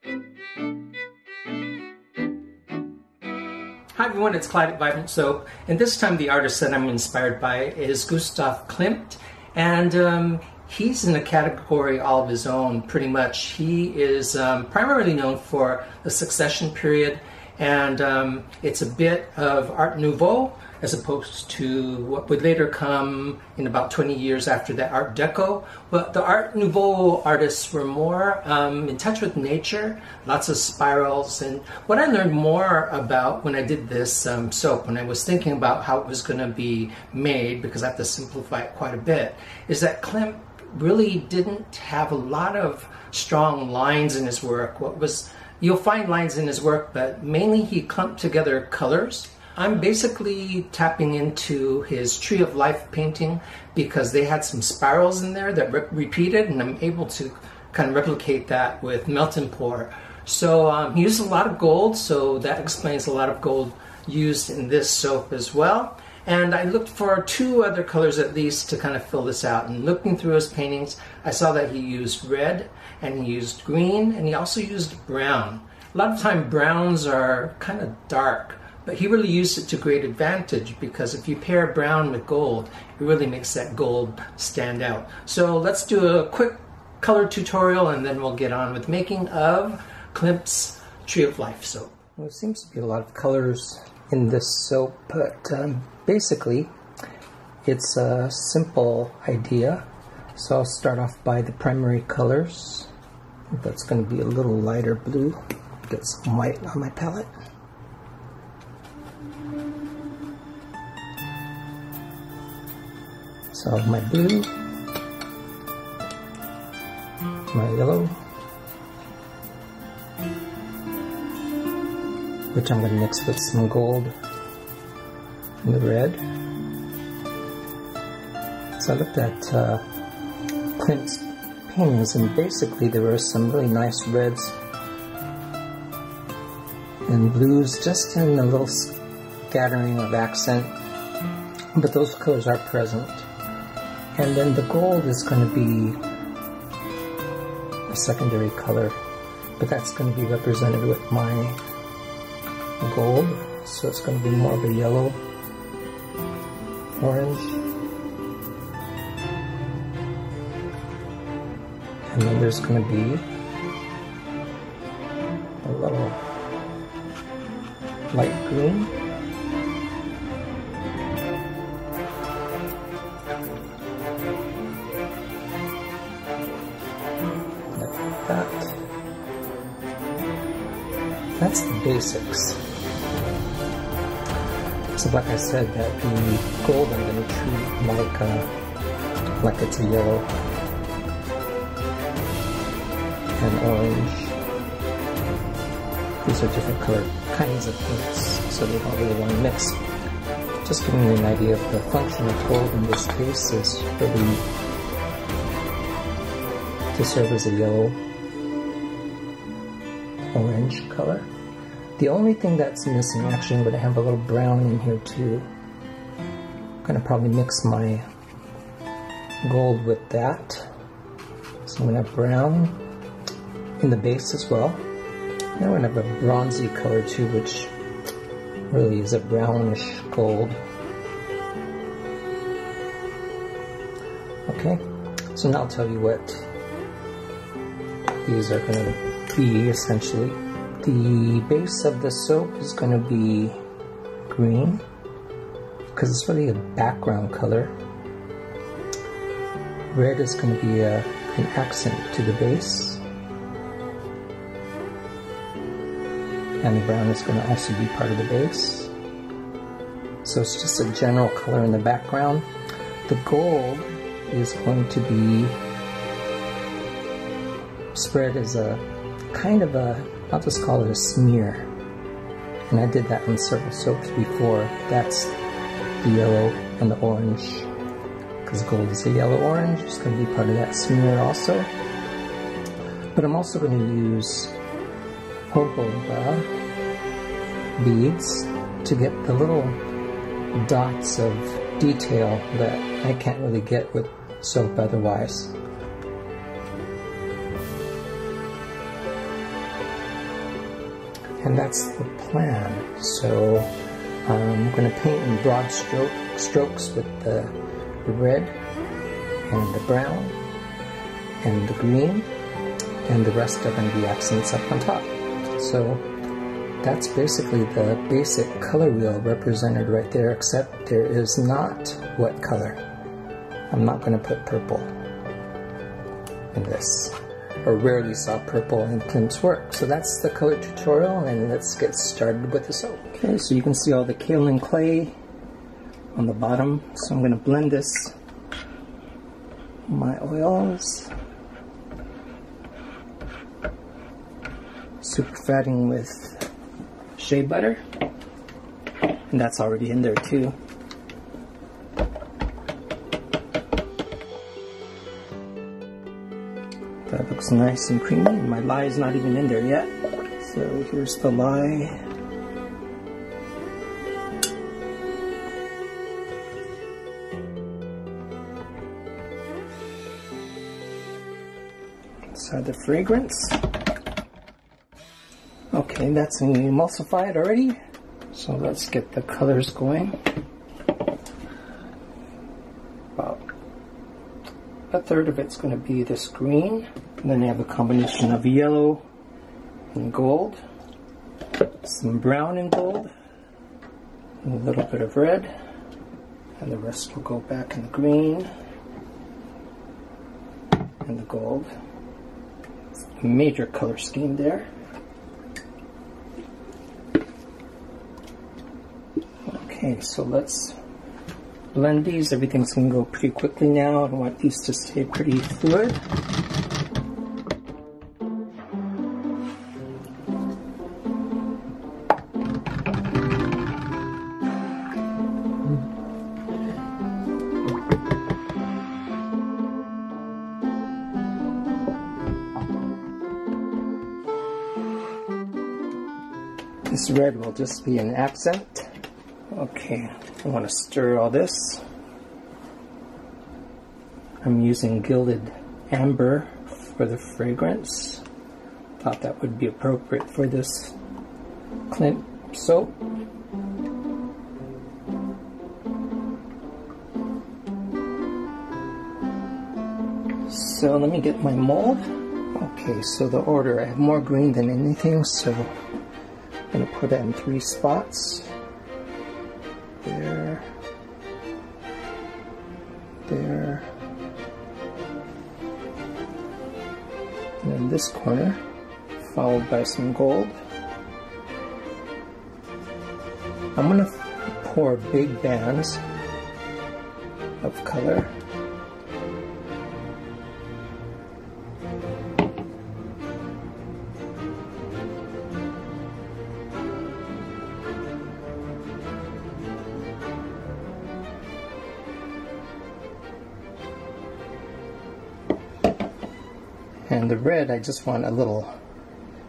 Hi everyone, it's Clyde at Vibrant Soap, and this time the artist that I'm inspired by is Gustav Klimt, and he's in a category all of his own, pretty much. He is primarily known for the Succession period, and it's a bit of Art Nouveau as opposed to what would later come in about 20 years after that, Art Deco. But the Art Nouveau artists were more in touch with nature, lots of spirals. And what I learned more about when I did this soap, when I was thinking about how it was going to be made, because I have to simplify it quite a bit, is that Klimt really didn't have a lot of strong lines in his work. You'll find lines in his work, but mainly he clumped together colors. I'm basically tapping into his Tree of Life painting because they had some spirals in there that repeated, and I'm able to kind of replicate that with melt and pour. So he used a lot of gold, so that explains a lot of gold used in this soap as well. And I looked for two other colors at least to kind of fill this out. And looking through his paintings, I saw that he used red, and he used green, and he also used brown. A lot of time browns are kind of dark, but he really used it to great advantage because if you pair brown with gold, it really makes that gold stand out. So let's do a quick color tutorial and then we'll get on with making of Klimt's Tree of Life soap. Well, there seems to be a lot of colors in this soap, but basically it's a simple idea. So I'll start off by the primary colors. That's going to be a little lighter blue. Get some white on my palette. So my blue, my yellow, which I'm going to mix with some gold and the red. So I looked at Klimt's paintings, and basically there were some really nice reds and blues, just in a little scattering of accent, but those colors are present. And then the gold is going to be a secondary color, but that's going to be represented with my gold, so it's going to be more of a yellow, orange, and then there's going to be a little light green, that's the basics. So like I said, that the gold I'm going to treat like it's a yellow and orange. These are different colored kinds of paints, so they don't really want to mix. Just giving you an idea of the function of gold in this case is really to serve as a yellow orange color. The only thing that's missing, actually I'm going to have a little brown in here too. I'm going to probably mix my gold with that. So I'm going to have brown in the base as well. Then we're going to have a bronzy color too, which really is a brownish gold. Okay, so now I'll tell you what these are going to be essentially. The base of the soap is going to be green because it's really a background color. Red is going to be an accent to the base. And the brown is going to also be part of the base. So it's just a general color in the background. The gold is going to be spread as a kind of a, I'll just call it a smear. And I did that on several soaps before. That's the yellow and the orange. Because gold is a yellow-orange, it's going to be part of that smear also. But I'm also going to use jojoba beads to get the little dots of detail that I can't really get with soap otherwise. And that's the plan. So I'm going to paint in broad strokes with the red and the brown and the green, and the rest are going to be accents up on top. So that's basically the basic color wheel represented right there, except there is not what color. I'm not going to put purple in this, or rarely saw purple in Klimt's work. So that's the color tutorial, and let's get started with the soap. Okay, so you can see all the kaolin clay on the bottom. So I'm going to blend this, my oils, super fatting with shea butter, and that's already in there too. That looks nice and creamy, and my lye is not even in there yet. So here's the lye. So the fragrance. Okay, that's emulsified already. So let's get the colors going. About a third of it's going to be this green. And then I have a combination of yellow and gold, some brown and gold, and a little bit of red, and the rest will go back in the green and the gold. A major color scheme there. Okay, so let's blend these. Everything's going to go pretty quickly now. I want these to stay pretty fluid. This red will just be an accent. Okay, I want to stir all this. I'm using gilded amber for the fragrance. Thought that would be appropriate for this Klimt soap. So let me get my mold. Okay, so the order, I have more green than anything, so I'm going to put it in 3 spots. There, there, and in this corner, followed by some gold. I'm going to pour big bands of color. And the red, I just want a little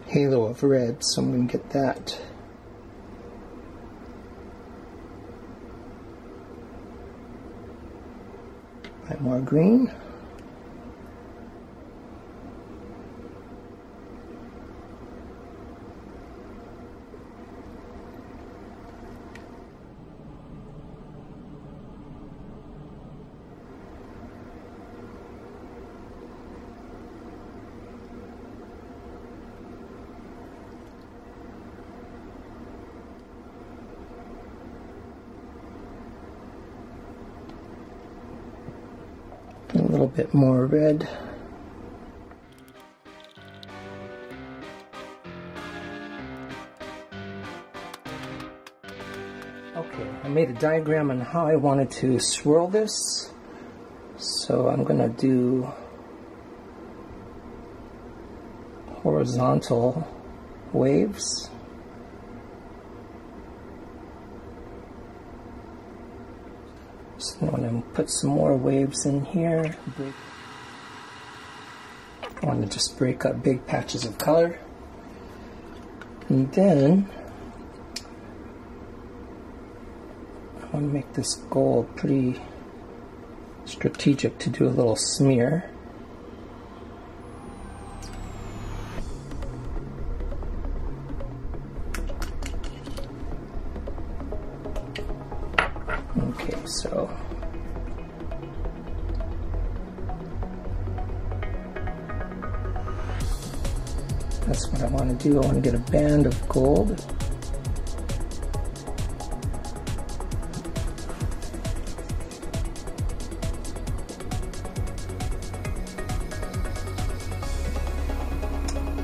halo of red, so I'm going to get that. Add more green. A little bit more red. Okay, I made a diagram on how I wanted to swirl this. So I'm going to do horizontal waves. So I'm going to put some more waves in here. I want to just break up big patches of color. And then I want to make this gold pretty strategic to do a little smear. so. That's what I want to do. I want to get a band of gold.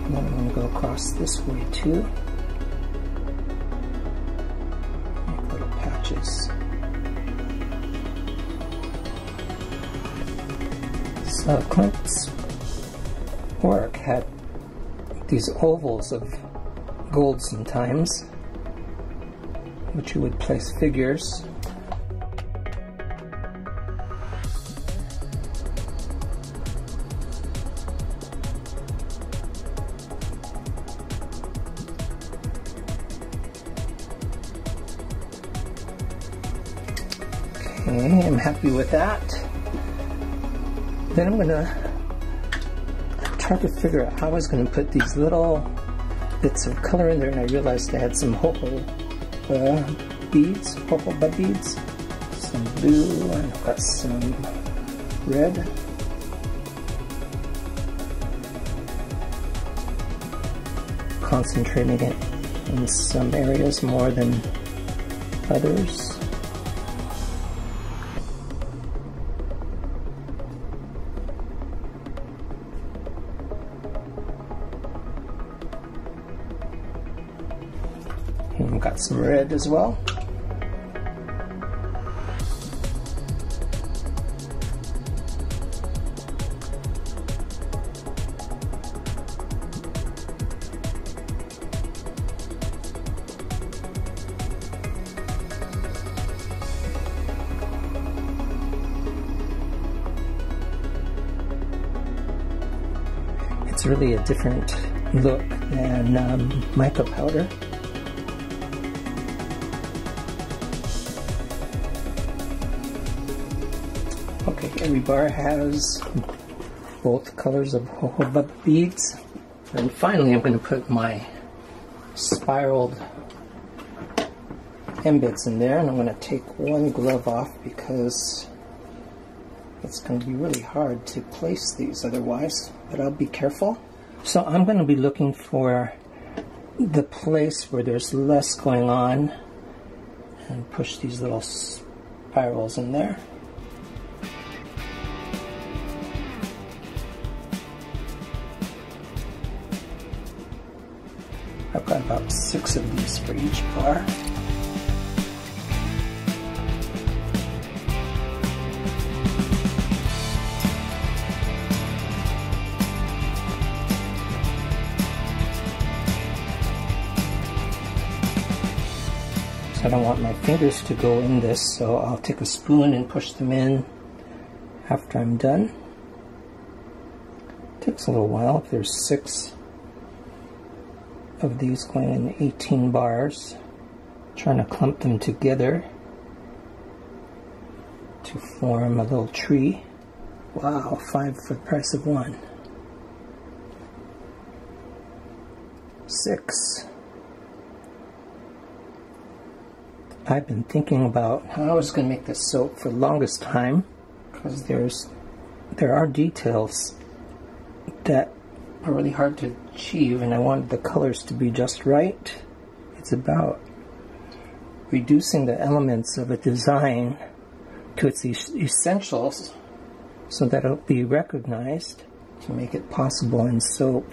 And then I'm going to go across this way too. Make little patches. So Klimt's work had these ovals of gold sometimes, which you would place figures. Okay, I'm happy with that. Then I'm going to try to figure out how I was going to put these little bits of color in there, and I realized I had some jojoba beads, some blue, and I've got some red. Concentrating it in some areas more than others. And got some red as well. It's really a different look than mica powder. Okay, every bar has both colors of jojoba beads. And finally I'm going to put my spiraled embeds in there, and I'm going to take one glove off because it's going to be really hard to place these otherwise, but I'll be careful. So I'm going to be looking for the place where there's less going on and push these little spirals in there. I've got about 6 of these for each bar. I don't want my fingers to go in this, so I'll take a spoon and push them in after I'm done. It takes a little while if there's 6 of these going in 18 bars. Trying to clump them together to form a little tree. Wow, 5 for the price of 1. 6. I've been thinking about how I was going to make this soap for the longest time, because there are details that are really hard to achieve, and I wanted the colors to be just right. It's about reducing the elements of a design to its essentials so that it'll be recognized to make it possible in soap.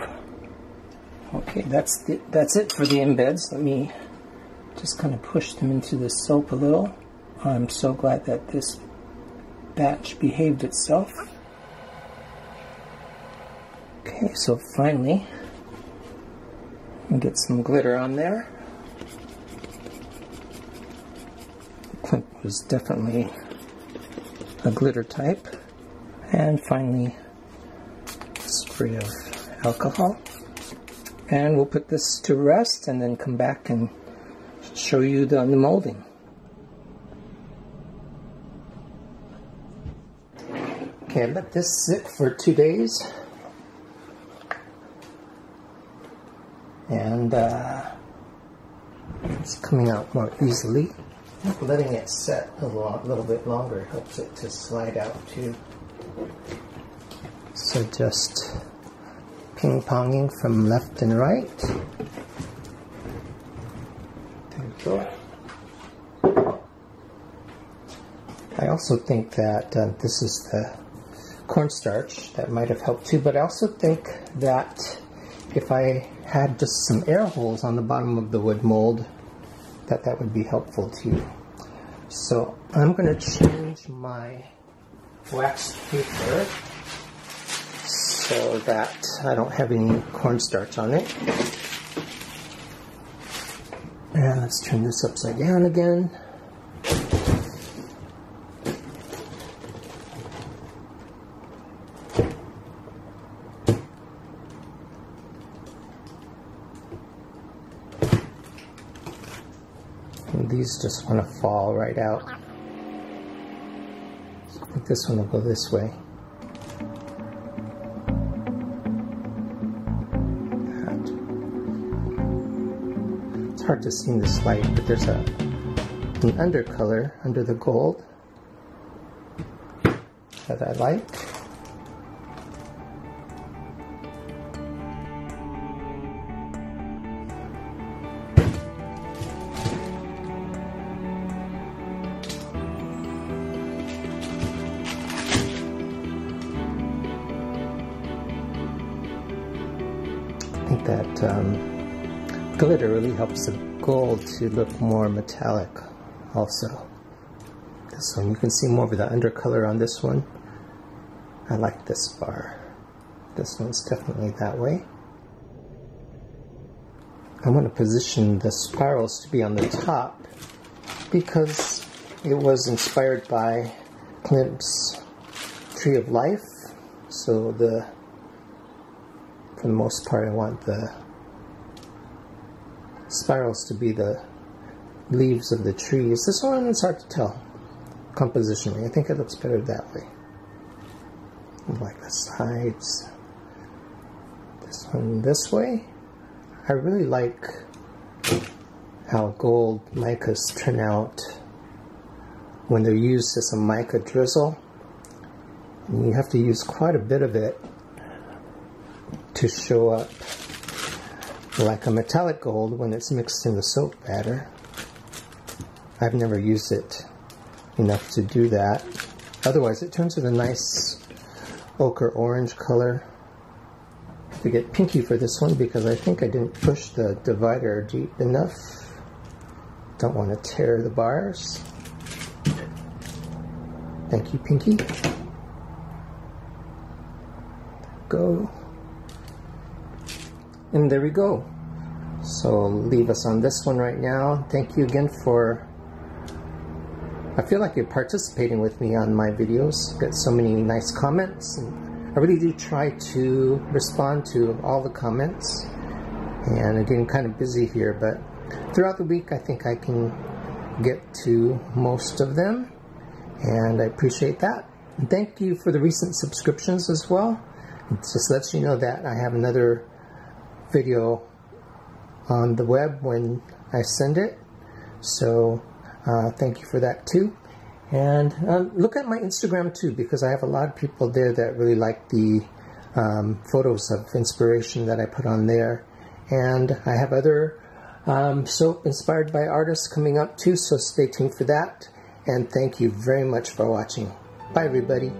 Okay, that's it for the embeds. Let me just kind of push them into the soap a little. I'm so glad that this batch behaved itself. Okay, so finally, I'll get some glitter on there. Klimt was definitely a glitter type. And finally, a spray of alcohol. And we'll put this to rest and then come back and show you the molding. Okay, I let this sit for 2 days. And it's coming out more easily. Letting it set a little bit longer helps it to slide out too. So just ping-ponging from left and right. There we go. I also think that this is the cornstarch that might have helped too, but I also think that if I had just some air holes on the bottom of the wood mold, that would be helpful too. So I'm going to change my wax paper so that I don't have any cornstarch on it. And let's turn this upside down again. These just want to fall right out. So I think this one will go this way. It's hard to see in this light, but there's an undercolor under the gold that I like. I think that glitter really helps the gold to look more metallic also. This one, you can see more of the undercolor on this one. I like this bar. This one's definitely that way. I want to position the spirals to be on the top because it was inspired by Klimt's Tree of Life. So for the most part, I want the spirals to be the leaves of the trees. This one, it's hard to tell compositionally. I think it looks better that way. I like the sides. This one this way. I really like how gold micas turn out when they're used as a mica drizzle. And you have to use quite a bit of it to show up like a metallic gold when it's mixed in the soap batter. I've never used it enough to do that. Otherwise it turns with a nice ochre orange color. I have to get pinky for this one because I think I didn't push the divider deep enough. Don't want to tear the bars. Thank you, pinky. Go. And there we go. So leave us on this one right now. Thank you again for, I feel like you're participating with me on my videos. Got so many nice comments. And I really do try to respond to all the comments. And I'm getting kind of busy here, but throughout the week I think I can get to most of them. And I appreciate that. And thank you for the recent subscriptions as well. It just lets you know that I have another video on the web when I send it. So thank you for that too. And look at my Instagram too, because I have a lot of people there that really like the photos of inspiration that I put on there. And I have other soap inspired by artists coming up too, so stay tuned for that. And thank you very much for watching. Bye everybody.